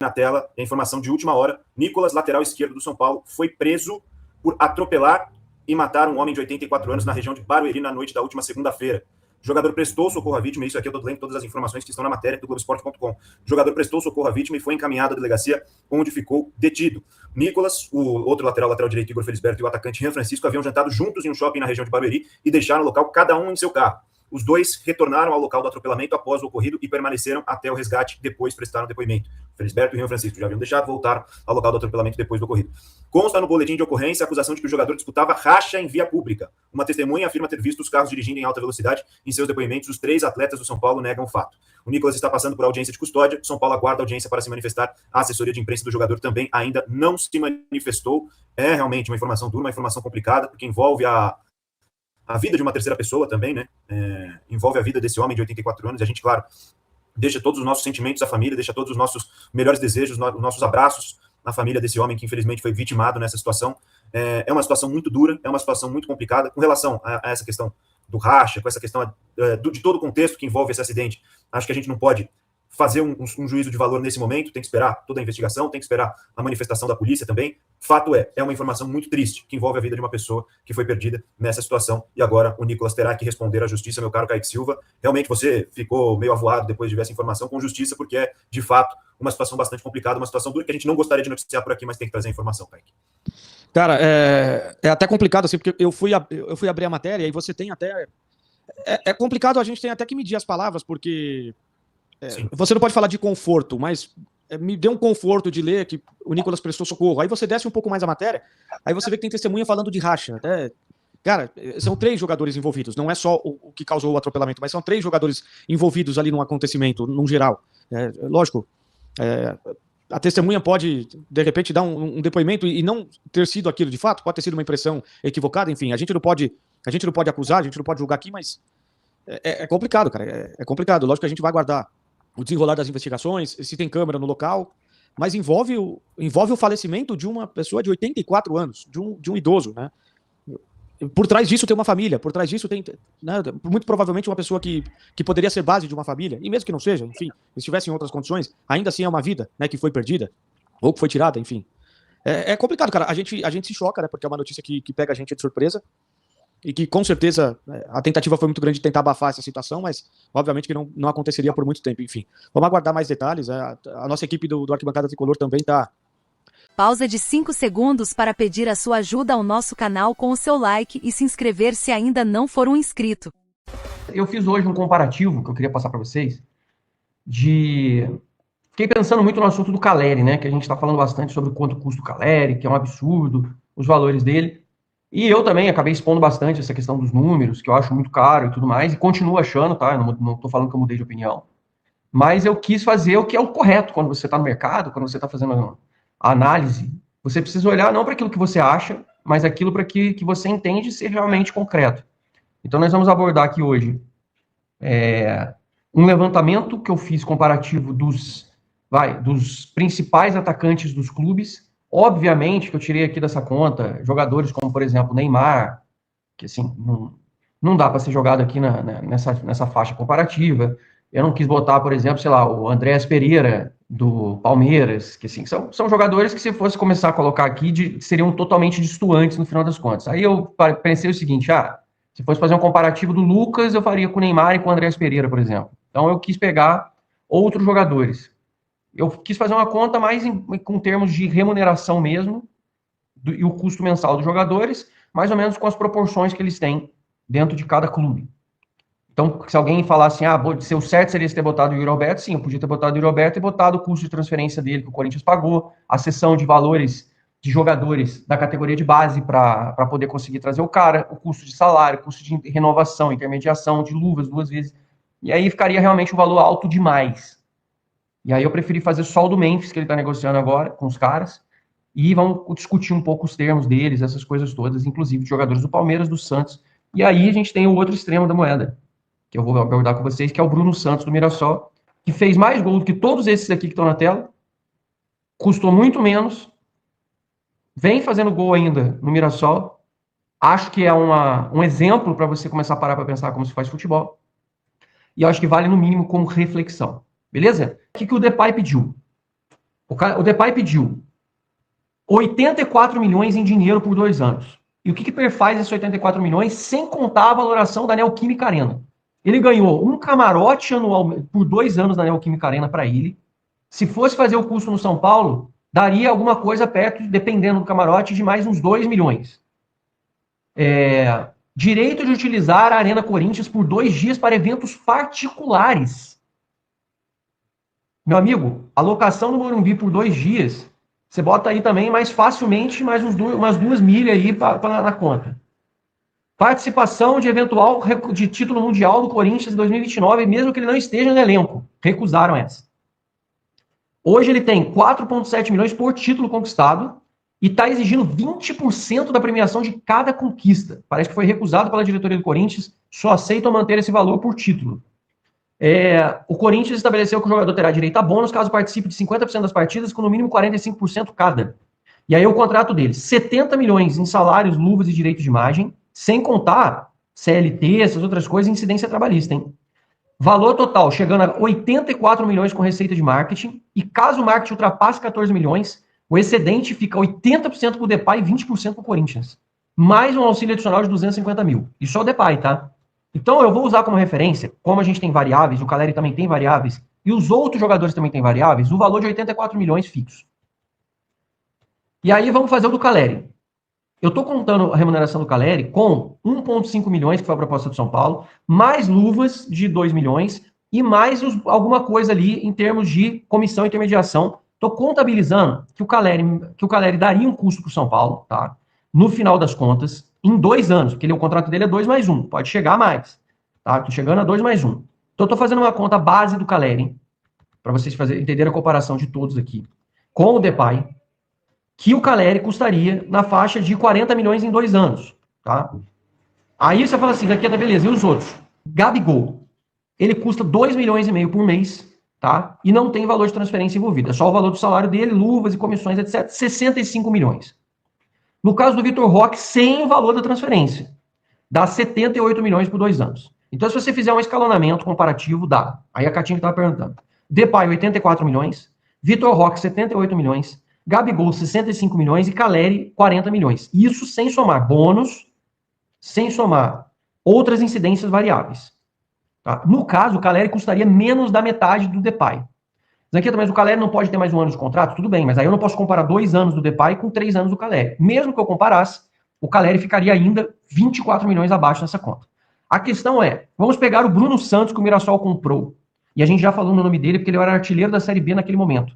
na tela a informação de última hora. Nicolas, lateral esquerdo do São Paulo, foi preso por atropelar e matar um homem de 84 anos na região de Barueri na noite da última segunda-feira. O jogador prestou socorro à vítima, isso aqui eu estou lendo todas as informações que estão na matéria do Globoesporte.com. O jogador prestou socorro à vítima e foi encaminhado à delegacia, onde ficou detido. Nicolas, o outro lateral direito, Igor Felisberto, e o atacante Rian Francisco haviam jantado juntos em um shopping na região de Barueri e deixaram o local cada um em seu carro. Os dois retornaram ao local do atropelamento após o ocorrido e permaneceram até o resgate, depois prestaram depoimento. Felisberto e Rian Francisco já haviam deixado, voltaram ao local do atropelamento depois do ocorrido. Consta no boletim de ocorrência a acusação de que o jogador disputava racha em via pública. Uma testemunha afirma ter visto os carros dirigindo em alta velocidade. Em seus depoimentos, os 3 atletas do São Paulo negam o fato. O Nicolas está passando por audiência de custódia. São Paulo aguarda audiência para se manifestar. A assessoria de imprensa do jogador também ainda não se manifestou. É realmente uma informação dura, uma informação complicada, porque envolve a vida de uma terceira pessoa também, né? Envolve a vida desse homem de 84 anos. E a gente, claro, deixa todos os nossos sentimentos à família, deixa todos os nossos melhores desejos, nossos abraços na família desse homem que infelizmente foi vitimado nessa situação. É uma situação muito dura, é uma situação muito complicada. Com relação a essa questão do racha, com essa questão de todo o contexto que envolve esse acidente, acho que a gente não pode fazer um juízo de valor nesse momento, tem que esperar toda a investigação, tem que esperar a manifestação da polícia também. Fato é uma informação muito triste, que envolve a vida de uma pessoa que foi perdida nessa situação, e agora o Nicolas terá que responder à justiça, meu caro Kaique Silva. Realmente você ficou meio avoado depois de ver essa informação com justiça, porque é, de fato, uma situação bastante complicada, uma situação dura que a gente não gostaria de noticiar por aqui, mas tem que trazer a informação, Kaique. Cara, é até complicado, assim, porque eu fui abrir a matéria e você tem até... É complicado, a gente tem até que medir as palavras, porque... você não pode falar de conforto, mas me deu um conforto de ler que o Nicolas prestou socorro. Aí você desce um pouco mais a matéria, aí você vê que tem testemunha falando de racha. Cara, são 3 jogadores envolvidos, não é só o que causou o atropelamento, mas são 3 jogadores envolvidos ali no acontecimento, num geral. Lógico, a testemunha pode, de repente, dar um depoimento e não ter sido aquilo de fato, pode ter sido uma impressão equivocada, enfim, a gente não pode acusar, a gente não pode julgar aqui, mas é complicado, cara, é complicado. Lógico que a gente vai aguardar o desenrolar das investigações, se tem câmera no local, mas envolve o falecimento de uma pessoa de 84 anos, de um idoso, né? Por trás disso tem uma família, por trás disso tem, né, muito provavelmente uma pessoa que poderia ser base de uma família, e mesmo que não seja, enfim, se estivesse em outras condições, ainda assim é uma vida, né, que foi perdida, ou que foi tirada, enfim. É complicado, cara, a gente se choca, né, porque é uma notícia que pega a gente de surpresa, e que com certeza a tentativa foi muito grande de tentar abafar essa situação, mas obviamente que não aconteceria por muito tempo, enfim. Vamos aguardar mais detalhes, a nossa equipe do Arquibancada Tricolor também está... Pausa de 5 segundos para pedir a sua ajuda ao nosso canal com o seu like e se inscrever se ainda não for um inscrito. Eu fiz hoje um comparativo que eu queria passar para vocês Fiquei pensando muito no assunto do Caleri, né? Que a gente está falando bastante sobre quanto custa o Caleri, que é um absurdo, os valores dele. E eu também acabei expondo bastante essa questão dos números, que eu acho muito caro e tudo mais, e continuo achando, tá? Eu não estou falando que eu mudei de opinião. Mas eu quis fazer o que é o correto quando você está no mercado, quando você está fazendo a análise. Você precisa olhar não para aquilo que você acha, mas aquilo para que você entende ser realmente concreto. Então nós vamos abordar aqui hoje um levantamento que eu fiz comparativo dos principais atacantes dos clubes. Obviamente que eu tirei aqui dessa conta jogadores como, por exemplo, Neymar, que assim, não dá para ser jogado aqui nessa faixa comparativa. Eu não quis botar, por exemplo, sei lá, o Andréas Pereira, do Palmeiras, que assim, são jogadores que se fosse começar a colocar aqui, seriam totalmente distantes no final das contas. Aí eu pensei o seguinte, se fosse fazer um comparativo do Lucas, eu faria com o Neymar e com o Andréas Pereira, por exemplo. Então eu quis pegar outros jogadores. Eu quis fazer uma conta mais com termos de remuneração mesmo, e o custo mensal dos jogadores, mais ou menos com as proporções que eles têm dentro de cada clube. Então, se alguém falar assim, o certo seria ter botado o Yuri Alberto, sim, eu podia ter botado o Yuri Alberto e botado o custo de transferência dele que o Corinthians pagou, a cessão de valores de jogadores da categoria de base para poder conseguir trazer o cara, o custo de salário, o custo de renovação, intermediação, de luvas 2 vezes. E aí ficaria realmente um valor alto demais. E aí eu preferi fazer só o do Memphis, que ele está negociando agora com os caras, e vamos discutir um pouco os termos deles, essas coisas todas, inclusive de jogadores do Palmeiras, do Santos. E aí a gente tem o outro extremo da moeda, que eu vou abordar com vocês, que é o Bruno Santos do Mirassol, que fez mais gols do que todos esses aqui que estão na tela, custou muito menos, vem fazendo gol ainda no Mirassol. Acho que é um exemplo para você começar a parar para pensar como se faz futebol. E eu acho que vale, no mínimo, como reflexão. Beleza? O que o Depay pediu? O Depay pediu 84 milhões em dinheiro por 2 anos. E o que perfaz esses 84 milhões, sem contar a valoração da Neoquímica Arena? Ele ganhou um camarote anual por 2 anos na Neoquímica Arena para ele. Se fosse fazer o custo no São Paulo, daria alguma coisa perto, dependendo do camarote, de mais uns 2 milhões. Direito de utilizar a Arena Corinthians por 2 dias para eventos particulares. Meu amigo, a locação no Morumbi por 2 dias, você bota aí também mais facilmente mais umas 2 milhas aí na conta. Participação de eventual de título mundial do Corinthians em 2029, mesmo que ele não esteja no elenco. Recusaram essa. Hoje ele tem 4,7 milhões por título conquistado e está exigindo 20% da premiação de cada conquista. Parece que foi recusado pela diretoria do Corinthians, só aceitam manter esse valor por título. O Corinthians estabeleceu que o jogador terá direito a bônus caso participe de 50% das partidas, com no mínimo 45% cada. E aí o contrato dele, 70 milhões em salários, luvas e direito de imagem, sem contar CLT, essas outras coisas, e incidência trabalhista, hein? Valor total chegando a 84 milhões com receita de marketing, e caso o marketing ultrapasse 14 milhões, o excedente fica 80% para o Depay e 20% para o Corinthians. Mais um auxílio adicional de 250 mil. Isso é o Depay, tá? Então eu vou usar como referência, como a gente tem variáveis, o Caleri também tem variáveis, e os outros jogadores também têm variáveis, o valor de 84 milhões fixo. E aí vamos fazer o do Caleri. Eu estou contando a remuneração do Caleri com 1,5 milhões, que foi a proposta do São Paulo, mais luvas de 2 milhões e mais alguma coisa ali em termos de comissão e intermediação. Estou contabilizando que o Caleri daria um custo para o São Paulo, tá? No final das contas, em 2 anos, porque o contrato dele é 2 mais 1, pode chegar a mais. Tá? Estou chegando a 2 mais 1. Então estou fazendo uma conta base do Caleri, para vocês entenderem a comparação de todos aqui, com o Depay, que o Caleri custaria na faixa de 40 milhões em 2 anos. Tá? Aí você fala assim, daqui tá beleza, e os outros? Gabigol, ele custa 2 milhões e meio por mês, tá? E não tem valor de transferência envolvido, é só o valor do salário dele, luvas e comissões, etc. 65 milhões. No caso do Vitor Roque, sem o valor da transferência, dá 78 milhões por 2 anos. Então, se você fizer um escalonamento comparativo, dá. Aí a Catinha estava perguntando. Depay, 84 milhões, Vitor Roque, 78 milhões, Gabigol, 65 milhões e Caleri, 40 milhões. Isso sem somar bônus, sem somar outras incidências variáveis. Tá? No caso, o Caleri custaria menos da metade do Depay. Zanqueta, mas o Caleri não pode ter mais 1 ano de contrato? Tudo bem, mas aí eu não posso comparar 2 anos do Depay com 3 anos do Caleri. Mesmo que eu comparasse, o Caleri ficaria ainda 24 milhões abaixo nessa conta. A questão é, vamos pegar o Bruno Santos que o Mirassol comprou. E a gente já falou no nome dele porque ele era artilheiro da Série B naquele momento.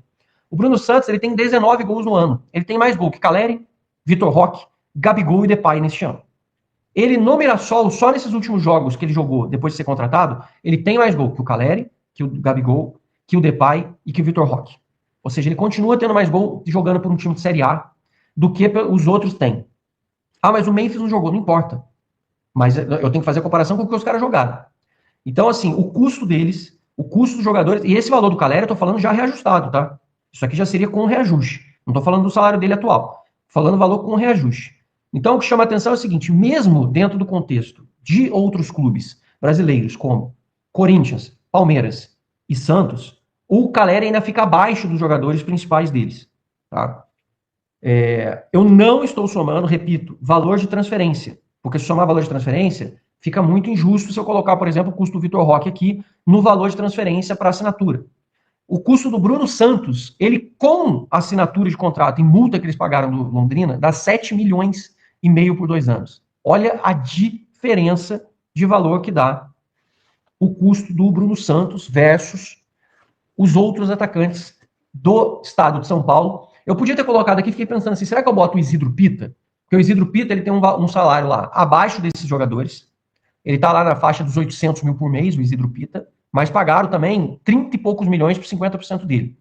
O Bruno Santos, ele tem 19 gols no ano. Ele tem mais gol que Caleri, Vitor Roque, Gabigol e Depay neste ano. Ele no Mirassol, só nesses últimos jogos que ele jogou depois de ser contratado, ele tem mais gol que o Caleri, que o Gabigol, que o Depay e que o Vitor Roque. Ou seja, ele continua tendo mais gol jogando por um time de Série A do que os outros têm. Ah, mas o Memphis não jogou, não importa. Mas eu tenho que fazer a comparação com o que os caras jogaram. Então, assim, o custo deles, o custo dos jogadores, e esse valor do Caleri eu tô falando já reajustado, tá? Isso aqui já seria com reajuste. Não tô falando do salário dele atual. Falando valor com reajuste. Então, o que chama a atenção é o seguinte, mesmo dentro do contexto de outros clubes brasileiros, como Corinthians, Palmeiras e Santos, o Caleri ainda fica abaixo dos jogadores principais deles. Tá? Eu não estou somando, repito, valor de transferência, porque se somar valor de transferência, fica muito injusto se eu colocar, por exemplo, o custo do Vitor Roque aqui no valor de transferência para assinatura. O custo do Bruno Santos, ele com assinatura de contrato e multa que eles pagaram do Londrina, dá 7 milhões e meio por 2 anos. Olha a diferença de valor que dá o custo do Bruno Santos versus os outros atacantes do estado de São Paulo. Eu podia ter colocado aqui, fiquei pensando assim, será que eu boto o Isidro Pita? Porque o Isidro Pita, ele tem um salário lá abaixo desses jogadores. Ele tá lá na faixa dos 800 mil por mês, o Isidro Pita, mas pagaram também 30 e poucos milhões por 50% dele.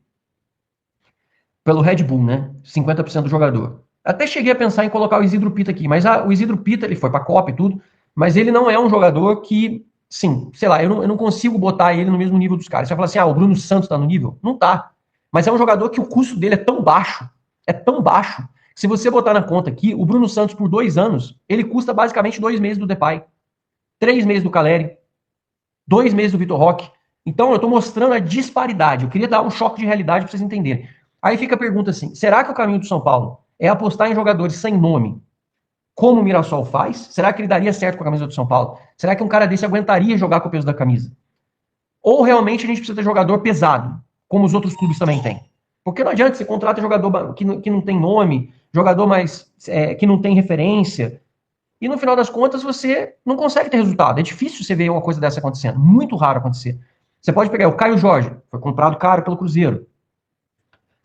Pelo Red Bull, né? 50% do jogador. Até cheguei a pensar em colocar o Isidro Pita aqui, mas o Isidro Pita, ele foi pra Copa e tudo, mas ele não é um jogador que, sim, sei lá, eu não consigo botar ele no mesmo nível dos caras. Você vai falar assim, o Bruno Santos tá no nível? Não tá. Mas é um jogador que o custo dele é tão baixo, que se você botar na conta aqui, o Bruno Santos por 2 anos, ele custa basicamente 2 meses do Depay, 3 meses do Caleri, 2 meses do Vitor Roque. Então eu tô mostrando a disparidade. Eu queria dar um choque de realidade para vocês entenderem. Aí fica a pergunta assim, será que o caminho do São Paulo é apostar em jogadores sem nome, como o Mirassol faz? Será que ele daria certo com a camisa do São Paulo? Será que um cara desse aguentaria jogar com o peso da camisa? Ou realmente a gente precisa ter jogador pesado, como os outros clubes também têm? Porque não adianta você contrata jogador que não tem nome, jogador que não tem referência, e no final das contas você não consegue ter resultado. É difícil você ver uma coisa dessa acontecendo, muito raro acontecer. Você pode pegar o Caio Jorge, foi comprado caro pelo Cruzeiro.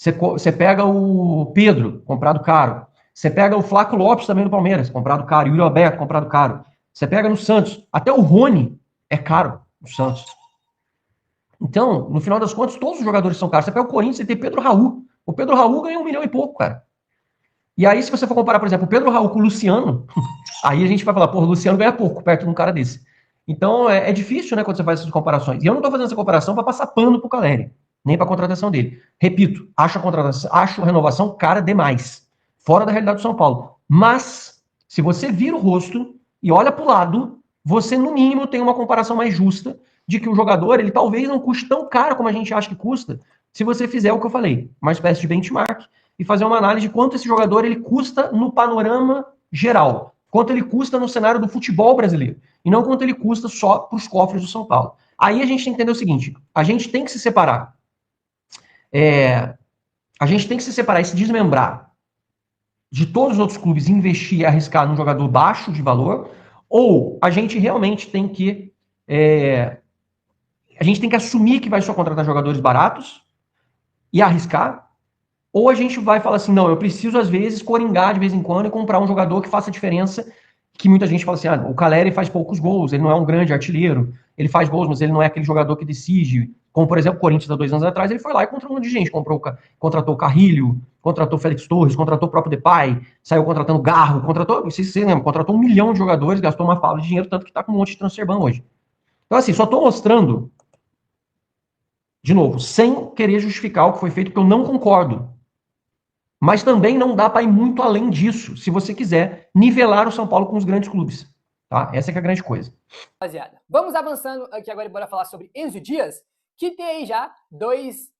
Você pega o Pedro, comprado caro. Você pega o Flaco Lopes também do Palmeiras, comprado caro. Yuri Alberto, comprado caro. Você pega no Santos. Até o Rony é caro no Santos. Então, no final das contas, todos os jogadores são caros. Você pega o Corinthians e tem Pedro Raul. O Pedro Raul ganha 1 milhão e pouco, cara. E aí, se você for comparar, por exemplo, o Pedro Raul com o Luciano, aí a gente vai falar, porra, o Luciano ganha pouco perto de um cara desse. Então, é difícil, né, quando você faz essas comparações. E eu não tô fazendo essa comparação para passar pano pro Caleri, nem para a contratação dele. Repito, acho a renovação cara demais. Fora da realidade do São Paulo. Mas, se você vira o rosto e olha pro lado, você, no mínimo, tem uma comparação mais justa de que o jogador, ele talvez não custe tão caro como a gente acha que custa, se você fizer o que eu falei, uma espécie de benchmark, e fazer uma análise de quanto esse jogador ele custa no panorama geral, quanto ele custa no cenário do futebol brasileiro, e não quanto ele custa só para os cofres do São Paulo. Aí a gente tem que entender o seguinte, a gente tem que se separar. A gente tem que se separar e se desmembrar de todos os outros clubes e investir e arriscar num jogador baixo de valor, ou a gente realmente tem que assumir que vai só contratar jogadores baratos e arriscar, ou a gente vai falar assim, não, eu preciso às vezes coringar de vez em quando e comprar um jogador que faça diferença, que muita gente fala assim, o Caleri faz poucos gols, ele não é um grande artilheiro, ele faz gols, mas ele não é aquele jogador que decide, como por exemplo o Corinthians há 2 anos atrás, ele foi lá e contratou um monte de gente, contratou o Carrilho, contratou o Félix Torres, contratou o próprio Depay, saiu contratando Garro, não sei se você lembra, contratou 1 milhão de jogadores, gastou uma fala de dinheiro, tanto que tá com um monte de transfer ban hoje. Então assim, só tô mostrando, de novo, sem querer justificar o que foi feito, porque eu não concordo. Mas também não dá para ir muito além disso, se você quiser nivelar o São Paulo com os grandes clubes. Tá? Essa é que é a grande coisa. Rapaziada, vamos avançando aqui agora e bora falar sobre Enzo Dias, que tem aí já 2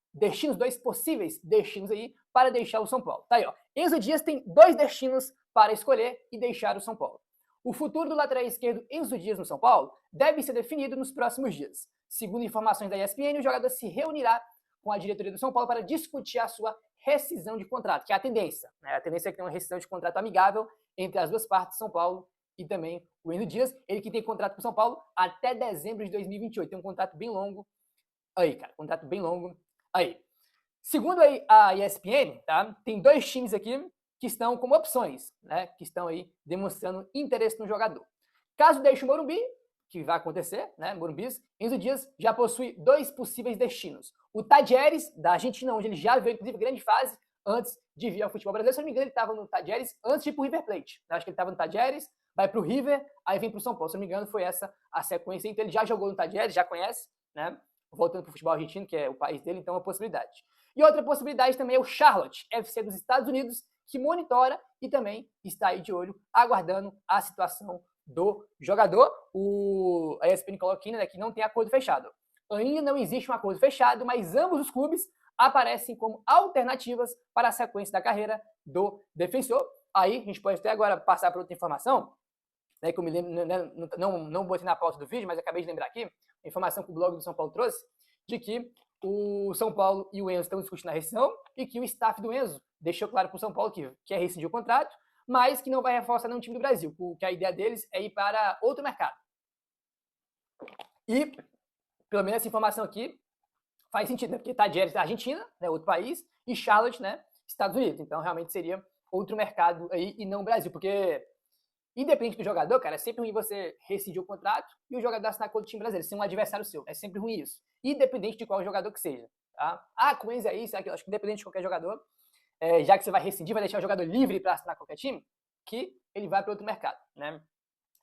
possíveis destinos aí para deixar o São Paulo. Tá aí, ó. Enzo Dias tem 2 destinos para escolher e deixar o São Paulo. O futuro do lateral esquerdo Enzo Dias no São Paulo deve ser definido nos próximos dias. Segundo informações da ESPN, o jogador se reunirá com a diretoria do São Paulo para discutir a sua rescisão de contrato, que é a tendência. Né? A tendência é que tem uma rescisão de contrato amigável entre as duas partes, São Paulo e também o Enzo Dias. Ele que tem contrato com o São Paulo até dezembro de 2028. Tem um contrato bem longo. Aí, cara, contrato bem longo. Aí. Segundo aí a ESPN, tá? Tem 2 times aqui que estão como opções, né? Que estão aí demonstrando interesse no jogador. Caso deixe o Morumbi, que vai acontecer, né? Morumbis, Enzo Dias já possui 2 possíveis destinos. O Talleres, da Argentina, onde ele já veio, inclusive, grande fase antes de vir ao futebol brasileiro. Se eu não me engano, ele estava no Talleres antes de ir para o River Plate. Eu acho que ele estava no Talleres, vai para o River, aí vem para o São Paulo. Se eu não me engano, foi essa a sequência. Então ele já jogou no Talleres, já conhece, né? Voltando para o futebol argentino, que é o país dele, então é uma possibilidade. E outra possibilidade também é o Charlotte, FC dos Estados Unidos, que monitora e também está aí de olho, aguardando a situação do jogador. A ESPN coloca aqui, né, que não tem acordo fechado. Ainda não existe um acordo fechado, mas ambos os clubes aparecem como alternativas para a sequência da carreira do defensor. Aí a gente pode até agora passar para outra informação, né, que eu me lembro, né, não botei na pauta do vídeo, mas acabei de lembrar aqui, a informação que o blog do São Paulo trouxe, de que o São Paulo e o Enzo estão discutindo a rescisão e que o staff do Enzo deixou claro para o São Paulo que quer rescindir o contrato, mas que não vai reforçar nenhum time do Brasil, porque a ideia deles é ir para outro mercado. E, pelo menos essa informação aqui faz sentido, né? Porque Talleres da Argentina, né, outro país, e Charlotte, né, Estados Unidos. Então, realmente seria outro mercado aí e não o Brasil, porque independente do jogador, cara, é sempre ruim você rescindir o contrato e o jogador assinar com outro time brasileiro, ser um adversário seu. É sempre ruim isso. Independente de qual jogador que seja. Tá? Com o Enzo é isso, é aquilo. Acho que independente de qualquer jogador, já que você vai rescindir, vai deixar o jogador livre para assinar qualquer time, que ele vai para outro mercado, né?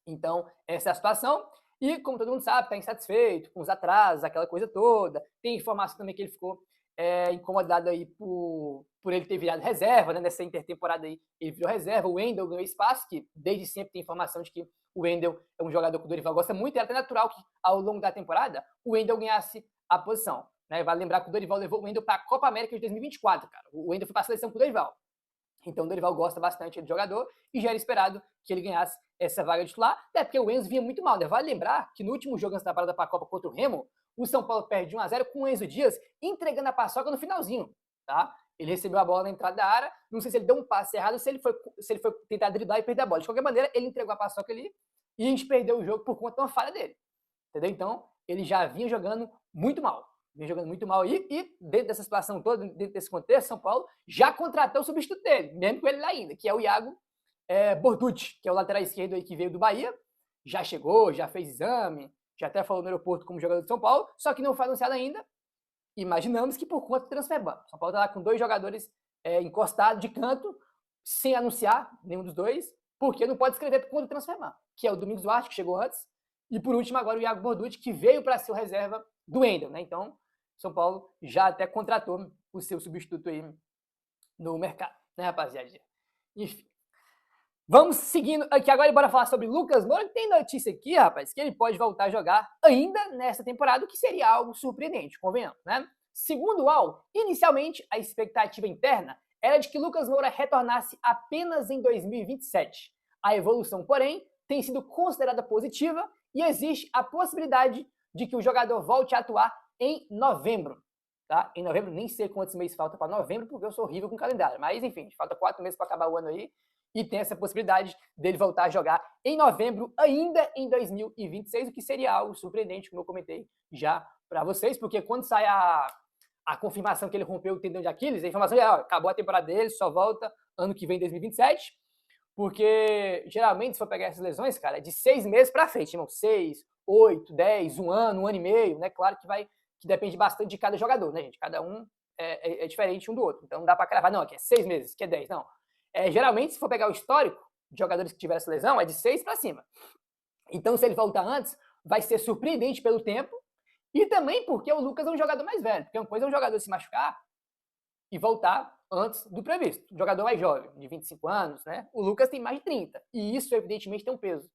Então, essa é a situação. E, como todo mundo sabe, está insatisfeito com os atrasos, aquela coisa toda. Tem informação também que ele ficou incomodado aí por ele ter virado reserva, né? Nessa intertemporada aí ele virou reserva. O Wendel ganhou espaço, que desde sempre tem informação de que o Wendel é um jogador que o Dorival gosta muito, e é até natural que ao longo da temporada o Wendel ganhasse a posição. Né? Vale lembrar que o Dorival levou o Wendel para a Copa América de 2024, cara. O Wendel foi para a seleção com o Dorival. Então o Dorival gosta bastante do jogador e já era esperado que ele ganhasse essa vaga de titular, até porque o Enzo vinha muito mal, né? Vale lembrar que no último jogo antes da parada para a Copa contra o Remo, o São Paulo perde 1-0 com o Enzo Dias entregando a paçoca no finalzinho, tá? Ele recebeu a bola na entrada da área, não sei se ele deu um passe errado, se ele foi tentar driblar e perder a bola. De qualquer maneira, ele entregou a paçoca ali e a gente perdeu o jogo por conta de uma falha dele, entendeu? Então, ele já vinha jogando muito mal. Vem jogando muito mal aí, e dentro dessa situação toda, dentro desse contexto, São Paulo já contratou o substituto dele, mesmo com ele lá ainda, que é o Iago Borducci, que é o lateral esquerdo aí que veio do Bahia, já chegou, já fez exame, já até falou no aeroporto como jogador de São Paulo, só que não foi anunciado ainda. Imaginamos que por conta do transferbanco. São Paulo está lá com 2 jogadores encostados de canto, sem anunciar nenhum dos dois, porque não pode escrever por conta do transferbanco, que é o Domingos Duarte, que chegou antes, e por último agora o Iago Borducci, que veio para ser o reserva do Wendel, né? Então, São Paulo já até contratou o seu substituto aí no mercado, né, rapaziada? Enfim. Vamos seguindo aqui agora e bora falar sobre Lucas Moura, que tem notícia aqui, rapaz, que ele pode voltar a jogar ainda nessa temporada, o que seria algo surpreendente, convenhamos, né? Segundo o UOL, inicialmente a expectativa interna era de que Lucas Moura retornasse apenas em 2027. A evolução, porém, tem sido considerada positiva e existe a possibilidade de que o jogador volte a atuar em novembro. Tá? Em novembro, nem sei quantos meses falta para novembro, porque eu sou horrível com o calendário. Mas, enfim, falta 4 meses para acabar o ano aí. E tem essa possibilidade dele voltar a jogar em novembro, ainda em 2026, o que seria algo surpreendente, como eu comentei já para vocês, porque quando sai a confirmação que ele rompeu o tendão de Aquiles, a informação é, acabou a temporada dele, só volta ano que vem, 2027, porque geralmente, se for pegar essas lesões, cara, é de 6 meses para frente, irmão, 6, 8, 10, 1 ano e meio, né? Claro que depende bastante de cada jogador, né, gente? Cada um é diferente um do outro. Então não dá para cravar, não, aqui é 6 meses, que é 10, não. Geralmente, se for pegar o histórico de jogadores que tiveram essa lesão, é de 6 para cima. Então, se ele voltar antes, vai ser surpreendente pelo tempo e também porque o Lucas é um jogador mais velho. Porque uma coisa é um jogador se machucar e voltar antes do previsto. Um jogador mais jovem, de 25 anos, né? O Lucas tem mais de 30. E isso, evidentemente, tem um peso.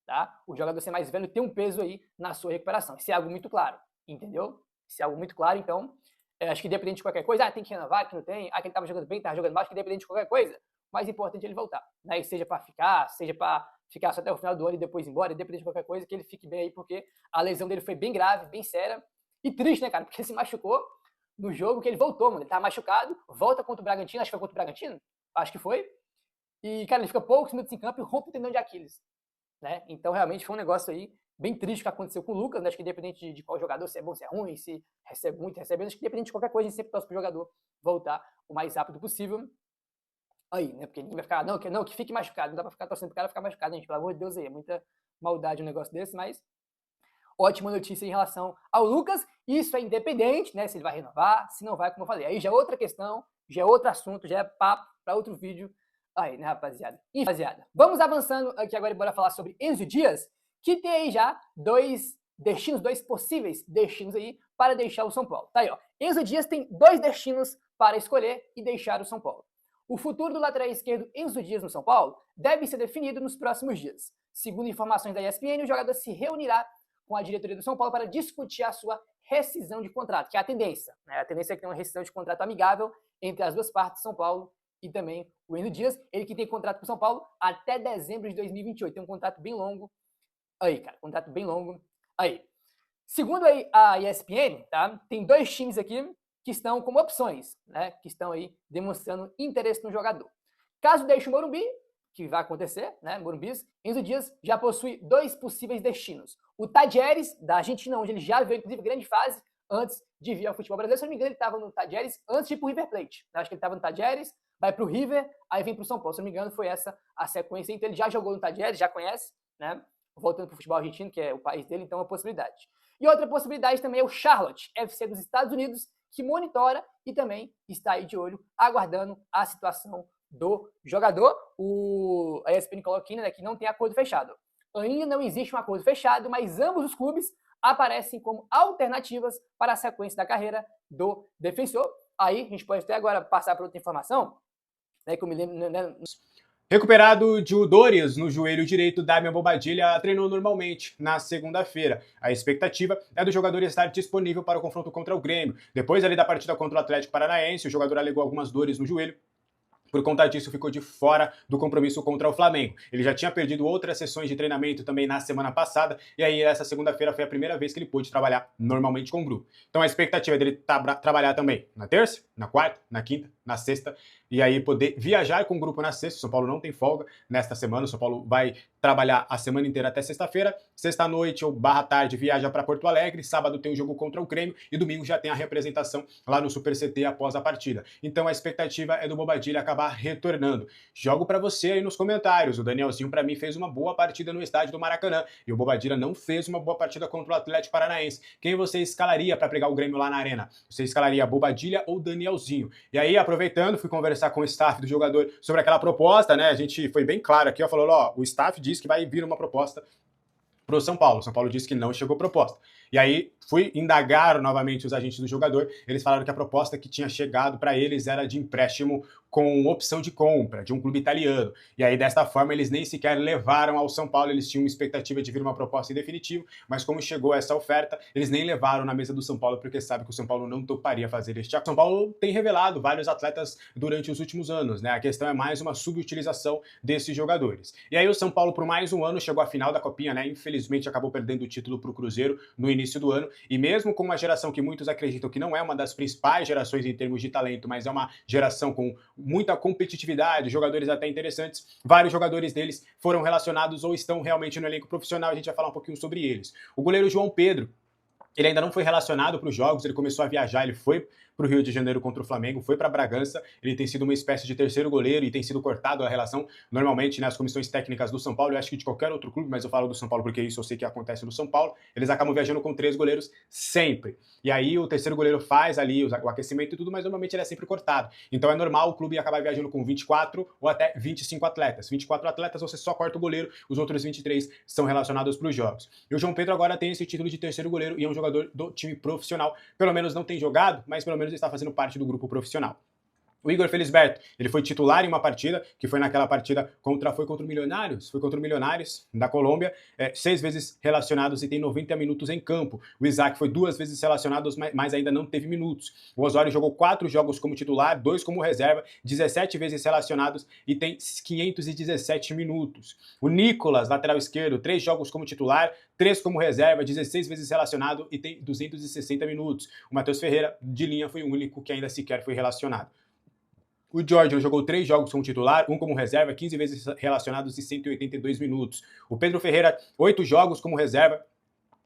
Tá? O jogador ser mais velho tem um peso aí na sua recuperação. Isso é algo muito claro, entendeu? Isso é algo muito claro, então, acho que independente de qualquer coisa, tem que renovar, que não tem, que ele estava jogando bem, estava jogando mal, acho que independente de qualquer coisa, o mais importante é ele voltar, né? E seja para ficar só até o final do ano e depois ir embora, independente de qualquer coisa, que ele fique bem aí, porque a lesão dele foi bem grave, bem séria, e triste, né, cara? Porque ele se machucou no jogo que ele voltou, mano. Ele tava machucado, volta contra o Bragantino, acho que foi contra o Bragantino, acho que foi, e, cara, ele fica poucos minutos em campo e rompe o tendão de Aquiles, né? Então, realmente, foi um negócio aí bem triste que aconteceu com o Lucas, né? Acho que independente de qual jogador, se é bom, se é ruim, se recebe muito, recebe menos, acho que independente de qualquer coisa, a gente sempre torce pro jogador voltar o mais rápido possível aí, né? Porque ninguém vai ficar, não, que fique machucado, não dá pra ficar torcendo pro cara ficar machucado, gente, pelo amor de Deus aí, é muita maldade um negócio desse, mas ótima notícia em relação ao Lucas, isso é independente, né? Se ele vai renovar, se não vai, como eu falei, aí já é outra questão, já é outro assunto, já é papo para outro vídeo aí, né, rapaziada? E, rapaziada, vamos avançando aqui agora e bora falar sobre Enzo Dias, que tem aí já dois possíveis destinos aí para deixar o São Paulo. Tá aí, ó. Enzo Dias tem 2 destinos para escolher e deixar o São Paulo. O futuro do lateral esquerdo Enzo Dias no São Paulo deve ser definido nos próximos dias. Segundo informações da ESPN, o jogador se reunirá com a diretoria do São Paulo para discutir a sua rescisão de contrato, que é a tendência. Né? A tendência é que tenha uma rescisão de contrato amigável entre as duas partes, São Paulo e também o Enzo Dias. Ele que tem contrato com o São Paulo até dezembro de 2028. Tem um contrato bem longo. Aí, cara, contrato bem longo. Aí. Segundo aí a ESPN, tá? Tem 2 times aqui que estão como opções, né? Que estão aí demonstrando interesse no jogador. Caso deixe o Morumbi, que vai acontecer, né? Morumbis, Enzo Dias já possui 2 possíveis destinos. O Tajeres, da Argentina, onde ele já veio, inclusive, grande fase antes de vir ao futebol brasileiro. Se não me engano, ele estava no Tajeres antes de ir para o River Plate. Acho que ele estava no Tajeres, vai para o River, aí vem para o São Paulo. Se não me engano, foi essa a sequência. Então ele já jogou no Tajeres, já conhece, né? Voltando para o futebol argentino, que é o país dele, então é uma possibilidade. E outra possibilidade também é o Charlotte FC dos Estados Unidos, que monitora e também está aí de olho, aguardando a situação do jogador. A ESPN coloca aqui, né, que não tem acordo fechado. Ainda não existe um acordo fechado, mas ambos os clubes aparecem como alternativas para a sequência da carreira do defensor. Aí a gente pode até agora passar para outra informação, né, que eu me lembro... Né, Recuperado de dores no joelho direito, Damian Bobadilla treinou normalmente na segunda-feira. A expectativa é do jogador estar disponível para o confronto contra o Grêmio. Depois ali da partida contra o Atlético Paranaense, o jogador alegou algumas dores no joelho. Por conta disso, ficou de fora do compromisso contra o Flamengo. Ele já tinha perdido outras sessões de treinamento também na semana passada, e aí essa segunda-feira foi a primeira vez que ele pôde trabalhar normalmente com o grupo. Então a expectativa é dele trabalhar também na terça, na quarta, na quinta, na sexta, e aí poder viajar com o grupo na sexta. O São Paulo não tem folga nesta semana, o São Paulo vai trabalhar a semana inteira até sexta-feira. Sexta-noite ou /tarde viaja para Porto Alegre, sábado tem o jogo contra o Grêmio e domingo já tem a representação lá no Super CT após a partida. Então a expectativa é do Bobadilla acabar retornando. Jogo para você aí nos comentários. O Danielzinho para mim fez uma boa partida no estádio do Maracanã e o Bobadilla não fez uma boa partida contra o Atlético Paranaense. Quem você escalaria para pegar o Grêmio lá na Arena? Você escalaria Bobadilla ou Danielzinho? E aí, aproveitando, fui conversar com o staff do jogador sobre aquela proposta, né? A gente foi bem claro aqui, ó, falou, ó, o staff disse que vai vir uma proposta pro São Paulo. O São Paulo disse que não chegou proposta. E aí fui indagar novamente os agentes do jogador, eles falaram que a proposta que tinha chegado para eles era de empréstimo com opção de compra, de um clube italiano. E aí, desta forma, eles nem sequer levaram ao São Paulo, eles tinham uma expectativa de vir uma proposta em definitivo, mas como chegou essa oferta, eles nem levaram na mesa do São Paulo, porque sabe que o São Paulo não toparia fazer este acordo. O São Paulo tem revelado vários atletas durante os últimos anos, né? A questão é mais uma subutilização desses jogadores. E aí o São Paulo, por mais um ano, chegou à final da Copinha, né? Infelizmente, acabou perdendo o título para o Cruzeiro no início do ano, e mesmo com uma geração que muitos acreditam que não é uma das principais gerações em termos de talento, mas é uma geração com muita competitividade, jogadores até interessantes, vários jogadores deles foram relacionados ou estão realmente no elenco profissional, a gente vai falar um pouquinho sobre eles. O goleiro João Pedro, ele ainda não foi relacionado para os jogos, ele começou a viajar, ele foi para o Rio de Janeiro contra o Flamengo, foi para Bragança, ele tem sido uma espécie de terceiro goleiro e tem sido cortado a relação, normalmente nas comissões técnicas do São Paulo, eu acho que de qualquer outro clube, mas eu falo do São Paulo porque isso eu sei que acontece no São Paulo, eles acabam viajando com 3 goleiros sempre. E aí o terceiro goleiro faz ali o aquecimento e tudo, mas normalmente ele é sempre cortado. Então é normal o clube acabar viajando com 24 ou até 25 atletas. 24 atletas você só corta o goleiro, os outros 23 são relacionados para os jogos. E o João Pedro agora tem esse título de terceiro goleiro e é um jogador do time profissional. Pelo menos não tem jogado, mas pelo menos está fazendo parte do grupo profissional. O Igor Felisberto, ele foi titular em uma partida, que foi naquela partida contra o Milionários? Foi contra o Milionários, da Colômbia, 6 vezes relacionados e tem 90 minutos em campo. O Isaac foi 2 vezes relacionado, mas ainda não teve minutos. O Osório jogou 4 jogos como titular, 2 como reserva, 17 vezes relacionados e tem 517 minutos. O Nicolas, lateral esquerdo, 3 jogos como titular, 3 como reserva, 16 vezes relacionado e tem 260 minutos. O Matheus Ferreira, de linha, foi o único que ainda sequer foi relacionado. O Jordan jogou 3 jogos como titular, 1 como reserva, 15 vezes relacionados e 182 minutos. O Pedro Ferreira, 8 jogos como reserva,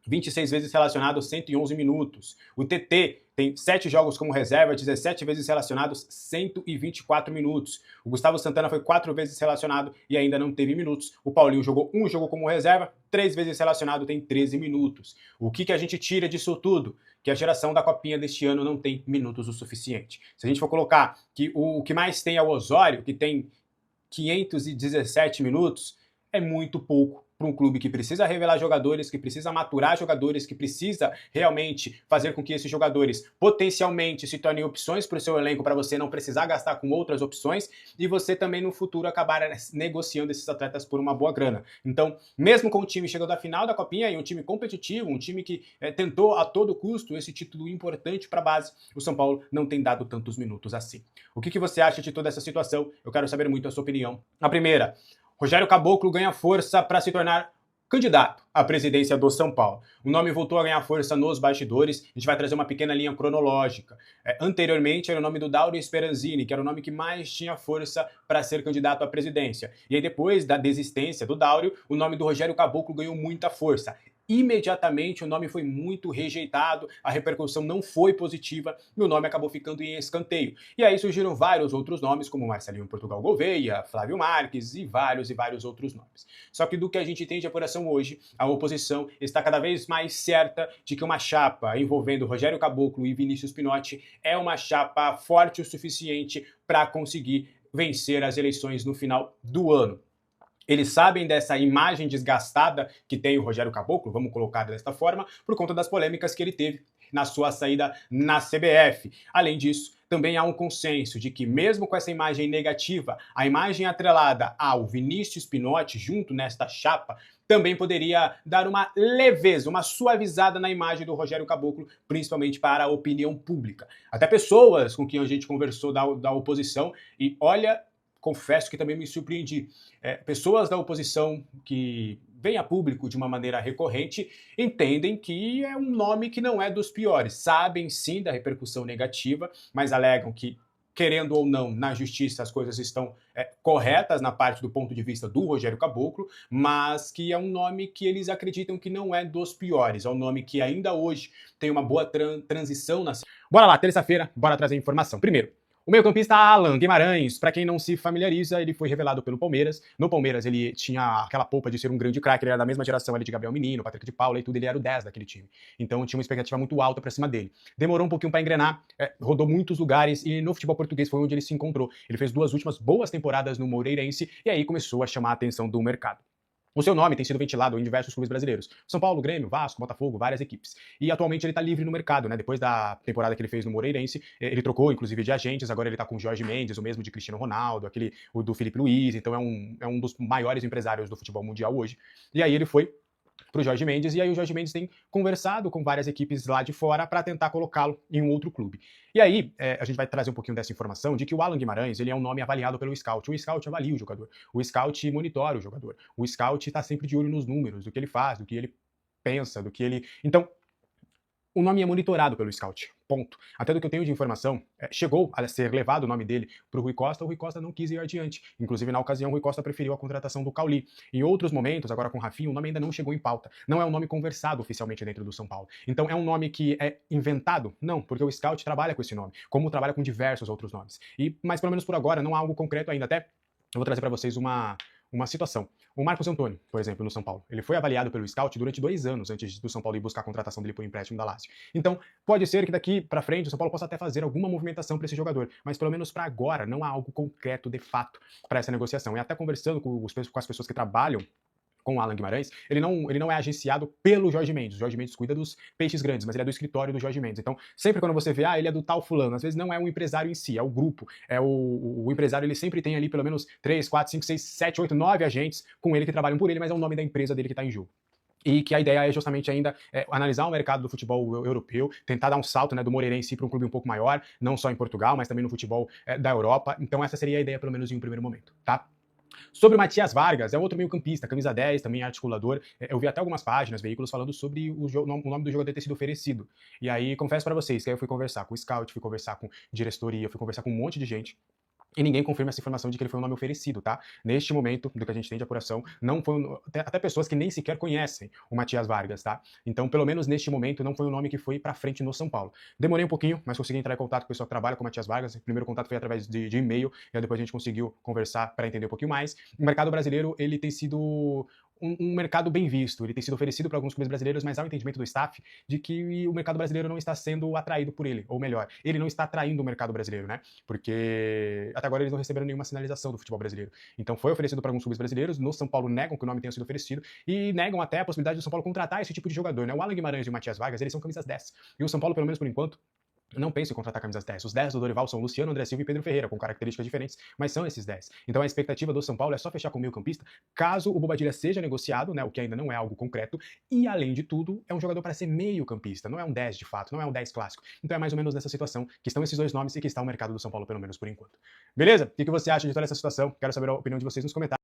26 vezes relacionado, 111 minutos. O TT tem 7 jogos como reserva, 17 vezes relacionados, 124 minutos. O Gustavo Santana foi 4 vezes relacionado e ainda não teve minutos. O Paulinho jogou 1 jogo como reserva, 3 vezes relacionado, tem 13 minutos. O que a gente tira disso tudo? Que a geração da Copinha deste ano não tem minutos o suficiente. Se a gente for colocar que o que mais tem é o Osório, que tem 517 minutos, é muito pouco para um clube que precisa revelar jogadores, que precisa maturar jogadores, que precisa realmente fazer com que esses jogadores potencialmente se tornem opções para o seu elenco, para você não precisar gastar com outras opções e você também no futuro acabar negociando esses atletas por uma boa grana. Então, mesmo com o time chegando à final da Copinha e um time competitivo, um time que tentou a todo custo esse título importante para a base, o São Paulo não tem dado tantos minutos assim. O que você acha de toda essa situação? Eu quero saber muito a sua opinião. A primeira, Rogério Caboclo ganha força para se tornar candidato à presidência do São Paulo. O nome voltou a ganhar força nos bastidores, a gente vai trazer uma pequena linha cronológica. Anteriormente era o nome do Dauro Speranzini, que era o nome que mais tinha força para ser candidato à presidência. E aí depois da desistência do Dauro, o nome do Rogério Caboclo ganhou muita força. Imediatamente o nome foi muito rejeitado, a repercussão não foi positiva e o nome acabou ficando em escanteio. E aí surgiram vários outros nomes, como Marcelinho Portugal Gouveia, Flávio Marques e vários outros nomes. Só que do que a gente tem de apuração hoje, a oposição está cada vez mais certa de que uma chapa envolvendo Rogério Caboclo e Vinícius Pinotti é uma chapa forte o suficiente para conseguir vencer as eleições no final do ano. Eles sabem dessa imagem desgastada que tem o Rogério Caboclo, vamos colocar desta forma, por conta das polêmicas que ele teve na sua saída na CBF. Além disso, também há um consenso de que, mesmo com essa imagem negativa, a imagem atrelada ao Vinícius Pinotti junto nesta chapa também poderia dar uma leveza, uma suavizada na imagem do Rogério Caboclo, principalmente para a opinião pública. Até pessoas com quem a gente conversou da oposição, e olha, confesso que também me surpreendi. Pessoas da oposição que vêm a público de uma maneira recorrente entendem que é um nome que não é dos piores. Sabem sim da repercussão negativa, mas alegam que, querendo ou não, na justiça as coisas estão corretas na parte do ponto de vista do Rogério Caboclo, mas que é um nome que eles acreditam que não é dos piores. É um nome que ainda hoje tem uma boa transição na... Bora lá, terça-feira, bora trazer informação. Primeiro, o meio-campista Alan Guimarães, para quem não se familiariza, ele foi revelado pelo Palmeiras. No Palmeiras ele tinha aquela polpa de ser um grande craque, ele era da mesma geração ali de Gabriel Menino, Patrick de Paula e tudo, ele era o 10 daquele time. Então tinha uma expectativa muito alta para cima dele. Demorou um pouquinho para engrenar, rodou muitos lugares e no futebol português foi onde ele se encontrou. Ele fez 2 últimas boas temporadas no Moreirense e aí começou a chamar a atenção do mercado. O seu nome tem sido ventilado em diversos clubes brasileiros. São Paulo, Grêmio, Vasco, Botafogo, várias equipes. E atualmente ele está livre no mercado, né? Depois da temporada que ele fez no Moreirense, ele trocou, inclusive, de agentes. Agora ele está com o Jorge Mendes, o mesmo de Cristiano Ronaldo, o do Felipe Luiz. Então é um dos maiores empresários do futebol mundial hoje. E aí ele foi para o Jorge Mendes, e aí o Jorge Mendes tem conversado com várias equipes lá de fora para tentar colocá-lo em um outro clube. E aí, a gente vai trazer um pouquinho dessa informação de que o Alan Guimarães, ele é um nome avaliado pelo Scout. O Scout avalia o jogador, o Scout monitora o jogador, o Scout está sempre de olho nos números, do que ele faz, do que ele pensa, do que ele... Então, o nome é monitorado pelo Scout, ponto. Até do que eu tenho de informação, chegou a ser levado o nome dele para o Rui Costa não quis ir adiante. Inclusive, na ocasião, o Rui Costa preferiu a contratação do Cauli. Em outros momentos, agora com o Rafinha, o nome ainda não chegou em pauta. Não é um nome conversado oficialmente dentro do São Paulo. Então, é um nome que é inventado? Não, porque o Scout trabalha com esse nome, como trabalha com diversos outros nomes. Mas, pelo menos por agora, não há algo concreto ainda. Até eu vou trazer para vocês uma situação. O Marcos Antônio, por exemplo, no São Paulo, ele foi avaliado pelo Scout durante 2 anos antes do São Paulo ir buscar a contratação dele por empréstimo da Lazio. Então, pode ser que daqui para frente o São Paulo possa até fazer alguma movimentação para esse jogador, mas pelo menos para agora não há algo concreto de fato para essa negociação. E até conversando com as pessoas que trabalham com o Alan Guimarães, ele não é agenciado pelo Jorge Mendes. O Jorge Mendes cuida dos peixes grandes, mas ele é do escritório do Jorge Mendes. Então, sempre quando você vê, ele é do tal fulano, às vezes não é um empresário em si, é o grupo. O empresário, ele sempre tem ali pelo menos 3, 4, 5, 6, 7, 8, 9 agentes com ele que trabalham por ele, mas é o nome da empresa dele que está em jogo. E que a ideia é justamente ainda analisar o mercado do futebol europeu, tentar dar um salto, né, do Moreirense para um clube um pouco maior, não só em Portugal, mas também no futebol da Europa. Então essa seria a ideia, pelo menos em um primeiro momento, tá? Sobre o Matias Vargas, é outro meio-campista, camisa 10, também articulador. Eu vi até algumas páginas, veículos falando sobre o nome do jogador ter sido oferecido. E aí, confesso para vocês que aí eu fui conversar com o Scout, fui conversar com diretoria, fui conversar com um monte de gente. E ninguém confirma essa informação de que ele foi um nome oferecido, tá? Neste momento, do que a gente tem de apuração, não foi até pessoas que nem sequer conhecem o Matias Vargas, tá? Então, pelo menos neste momento, não foi um nome que foi pra frente no São Paulo. Demorei um pouquinho, mas consegui entrar em contato com o pessoal que trabalha com o Matias Vargas. O primeiro contato foi através de e-mail, e aí depois a gente conseguiu conversar para entender um pouquinho mais. O mercado brasileiro, ele tem sido um mercado bem visto, ele tem sido oferecido para alguns clubes brasileiros, mas há um entendimento do staff de que o mercado brasileiro não está sendo atraído por ele, ou melhor, ele não está atraindo o mercado brasileiro, né? Porque até agora eles não receberam nenhuma sinalização do futebol brasileiro. Então foi oferecido para alguns clubes brasileiros, no São Paulo negam que o nome tenha sido oferecido e negam até a possibilidade do São Paulo contratar esse tipo de jogador, né? O Alan Guimarães e o Matias Vargas, eles são camisas 10. E o São Paulo, pelo menos por enquanto, não penso em contratar camisas 10. Os 10 do Dorival são Luciano, André Silva e Pedro Ferreira, com características diferentes, mas são esses 10. Então a expectativa do São Paulo é só fechar com o meio-campista, caso o Bobadilla seja negociado, né, o que ainda não é algo concreto, e além de tudo, é um jogador para ser meio-campista, não é um 10 de fato, não é um 10 clássico. Então é mais ou menos nessa situação que estão esses dois nomes e que está o mercado do São Paulo, pelo menos por enquanto. Beleza? O que você acha de toda essa situação? Quero saber a opinião de vocês nos comentários.